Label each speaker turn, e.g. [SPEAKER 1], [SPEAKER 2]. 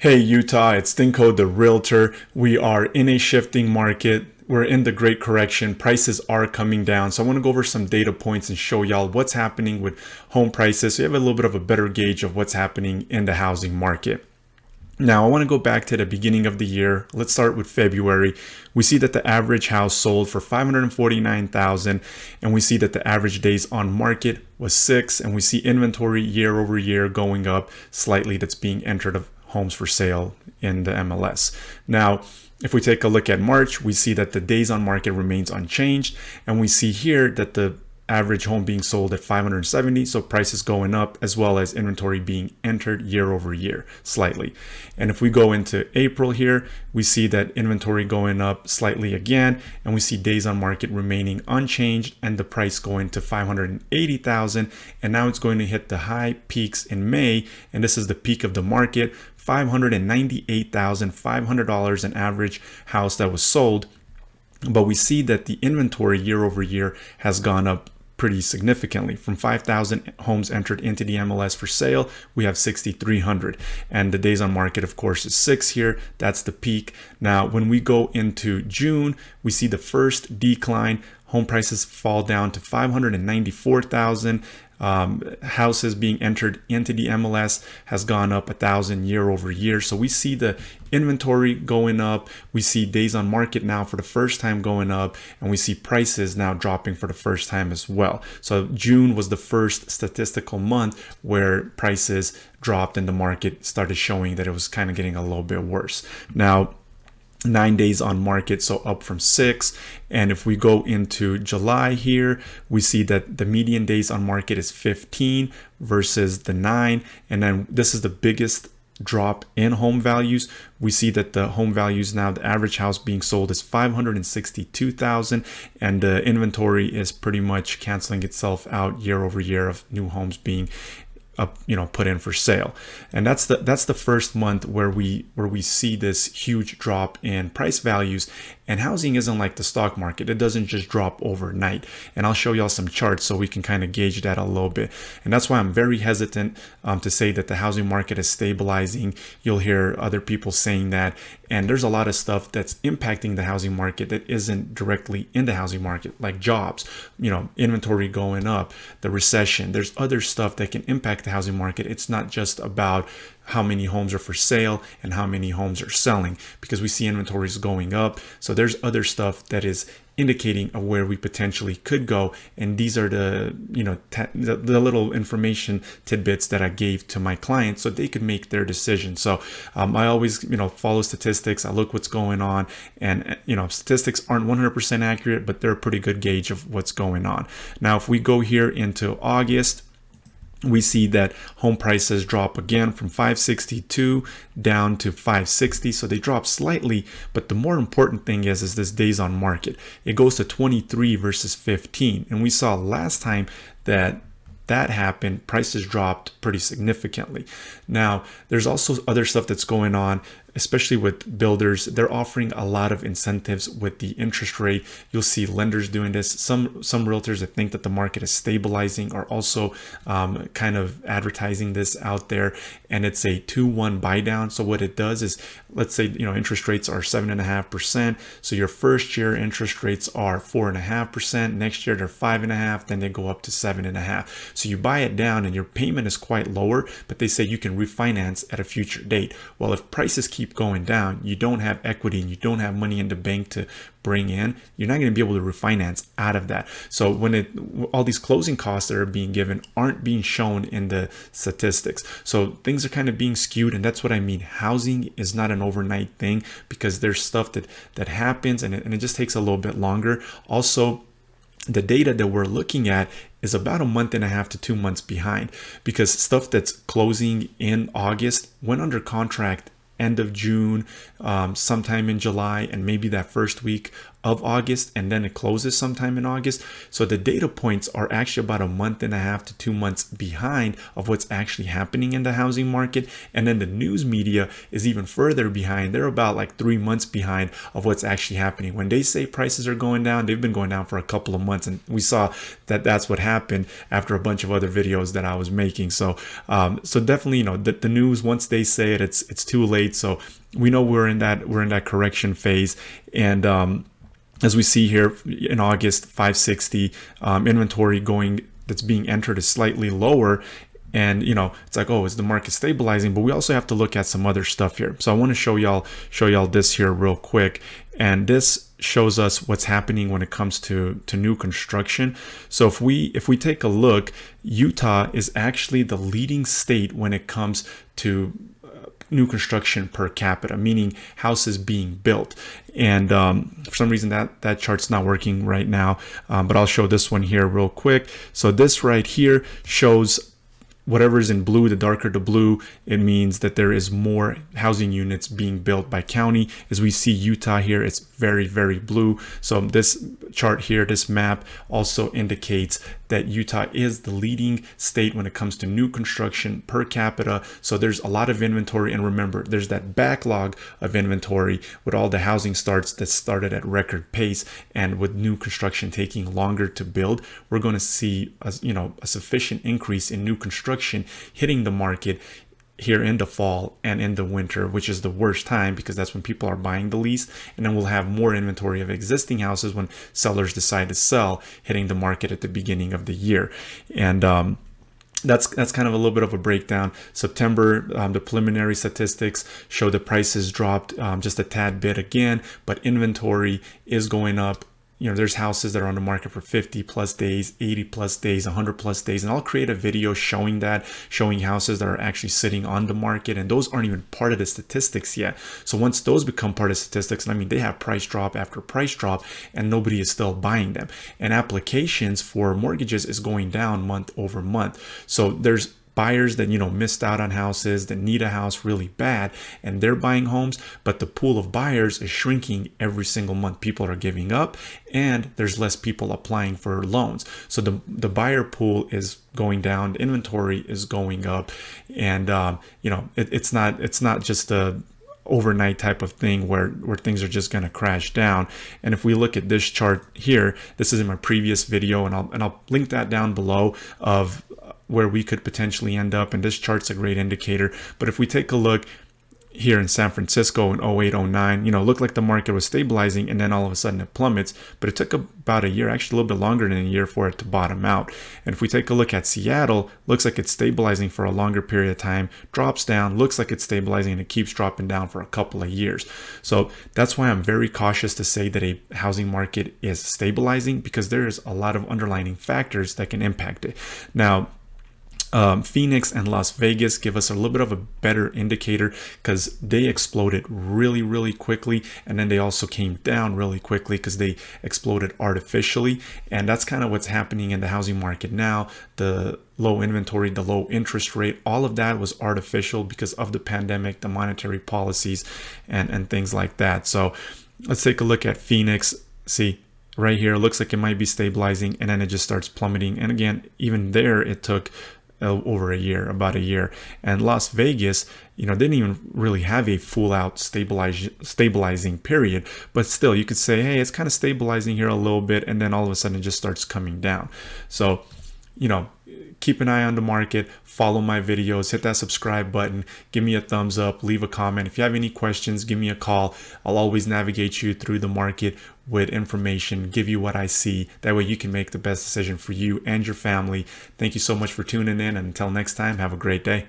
[SPEAKER 1] Hey Utah, it's Dinko the Realtor. We are in a shifting market. We're in the great correction. Prices are coming down. So I want to go over some data points and show y'all what's happening with home prices so you have a little bit of a better gauge of what's happening in the housing market. Now, I want to go back to the beginning of the year. Let's start with February. We see that the average house sold for $549,000, and we see that the average days on market was 6, and we see inventory year over year going up slightly that's being entered of homes for sale in the MLS. Now, if we take a look at March, we see that the days on market remains unchanged, and we see here that the average home being sold at 570, so prices going up, as well as inventory being entered year over year slightly. And if we go into April here, we see that inventory going up slightly again, and we see days on market remaining unchanged and the price going to 580,000, and now it's going to hit the high peaks in May, and this is the peak of the market, $598,500 an average house that was sold. But we see that the inventory year over year has gone up pretty significantly. From 5,000 homes entered into the MLS for sale, we have 6,300. And the days on market, of course, is 6 here. That's the peak. Now, when we go into June, we see the first decline. Home prices fall down to 594,000. Houses being entered into the MLS has gone up 1,000 year over year. So we see the inventory going up. We see days on market now for the first time going up, and we see prices now dropping for the first time as well. So June was the first statistical month where prices dropped and the market started showing that it was kind of getting a little bit worse. Now, 9 days on market, so up from 6. And if we go into July here, we see that the median days on market is 15 versus the 9. And then this is the biggest drop in home values. We see that the home values now, the average house being sold is 562,000, and the inventory is pretty much canceling itself out year over year of new homes being put in for sale. And that's the first month where we see this huge drop in price values. And housing isn't like the stock market. It doesn't just drop overnight. And I'll show y'all some charts so we can kind of gauge that a little bit. And that's why I'm very hesitant to say that the housing market is stabilizing. You'll hear other people saying that. And there's a lot of stuff that's impacting the housing market that isn't directly in the housing market, like jobs, inventory going up, the recession. There's other stuff that can impact the housing market. It's not just about how many homes are for sale and how many homes are selling, because we see inventories going up. So there's other stuff that is indicating of where we potentially could go. And these are the little information tidbits that I gave to my clients so they could make their decision. So I always follow statistics. I look what's going on, and statistics aren't 100% accurate, but they're a pretty good gauge of what's going on. Now, if we go here into August, we see that home prices drop again from 562 down to 560. So they drop slightly, but the more important thing is this days on market. It goes to 23 versus 15. And we saw last time that happened, prices dropped pretty significantly. Now, there's also other stuff that's going on, especially with builders. They're offering a lot of incentives with the interest rate. You'll see lenders doing this. Some realtors that think that the market is stabilizing are also kind of advertising this out there, and it's a 2-1 buy down. So what it does is, let's say interest rates are 7.5%. So your first year interest rates are 4.5%. Next year they're 5.5%. Then they go up to 7.5%. So you buy it down, and your payment is quite lower, but they say you can refinance at a future date. Well, if prices keep going down, you don't have equity and you don't have money in the bank to bring in, you're not going to be able to refinance out of that. So when all these closing costs that are being given aren't being shown in the statistics. So things are kind of being skewed, and that's what I mean. Housing is not an overnight thing, because there's stuff that happens, and it just takes a little bit longer. Also, the data that we're looking at is about a month and a half to 2 months behind, because stuff that's closing in August went under contract end of June, sometime in July, and maybe that first week of August, and then it closes sometime in August. So the data points are actually about a month and a half to 2 months behind of what's actually happening in the housing market. And then the news media is even further behind. They're about like 3 months behind of what's actually happening. When they say prices are going down, they've been going down for a couple of months, and we saw that that's what happened after a bunch of other videos that I was making. So so definitely, the news, once they say it, it's too late. So we know we're in that correction phase. And as we see here in August, 560 inventory that's being entered is slightly lower. And it's like, oh, is the market stabilizing? But we also have to look at some other stuff here. So I want to show y'all this here real quick. And this shows us what's happening when it comes to new construction. So if we take a look, Utah is actually the leading state when it comes to new construction per capita, meaning houses being built. And for some reason that chart's not working right now, but I'll show this one here real quick. So this right here shows whatever is in blue. The darker the blue, it means that there is more housing units being built by county. As we see Utah here, it's very, very blue. So this chart here, this map also indicates that Utah is the leading state when it comes to new construction per capita. So there's a lot of inventory. And remember, there's that backlog of inventory with all the housing starts that started at record pace. And with new construction taking longer to build, we're going to see a sufficient increase in new construction hitting the market here in the fall and in the winter, which is the worst time because that's when people are buying the least. And then we'll have more inventory of existing houses when sellers decide to sell, hitting the market at the beginning of the year. And that's kind of a little bit of a breakdown. September, the preliminary statistics show the prices dropped just a tad bit again, but inventory is going up. There's houses that are on the market for 50 plus days, 80 plus days, 100 plus days. And I'll create a video showing houses that are actually sitting on the market. And those aren't even part of the statistics yet. So once those become part of statistics, they have price drop after price drop and nobody is still buying them. And applications for mortgages is going down month over month. So there's buyers that missed out on houses, that need a house really bad, and they're buying homes, but the pool of buyers is shrinking every single month. People are giving up and there's less people applying for loans. So the buyer pool is going down, the inventory is going up, and it's not just a overnight type of thing where things are just going to crash down. And if we look at this chart here, this is in my previous video, and I'll link that down below of where we could potentially end up. And this chart's a great indicator. But if we take a look here in San Francisco in 08, 09, looked like the market was stabilizing, and then all of a sudden it plummets. But it took about a year, actually a little bit longer than a year, for it to bottom out. And if we take a look at Seattle, looks like it's stabilizing for a longer period of time, drops down, looks like it's stabilizing, and it keeps dropping down for a couple of years. So that's why I'm very cautious to say that a housing market is stabilizing, because there is a lot of underlying factors that can impact it. Now, Phoenix and Las Vegas give us a little bit of a better indicator because they exploded really, really quickly. And then they also came down really quickly because they exploded artificially. And that's kind of what's happening in the housing market now. The low inventory, the low interest rate, all of that was artificial because of the pandemic, the monetary policies, and things like that. So let's take a look at Phoenix. See, right here, it looks like it might be stabilizing, and then it just starts plummeting. And again, even there, it took over about a year. And Las Vegas, didn't even really have a full out stabilizing period, but still you could say, hey, it's kind of stabilizing here a little bit, and then all of a sudden it just starts coming down. So keep an eye on the market, follow my videos, hit that subscribe button, give me a thumbs up, leave a comment. If you have any questions, give me a call. I'll always navigate you through the market with information, give you what I see. That way you can make the best decision for you and your family. Thank you so much for tuning in, and until next time, have a great day.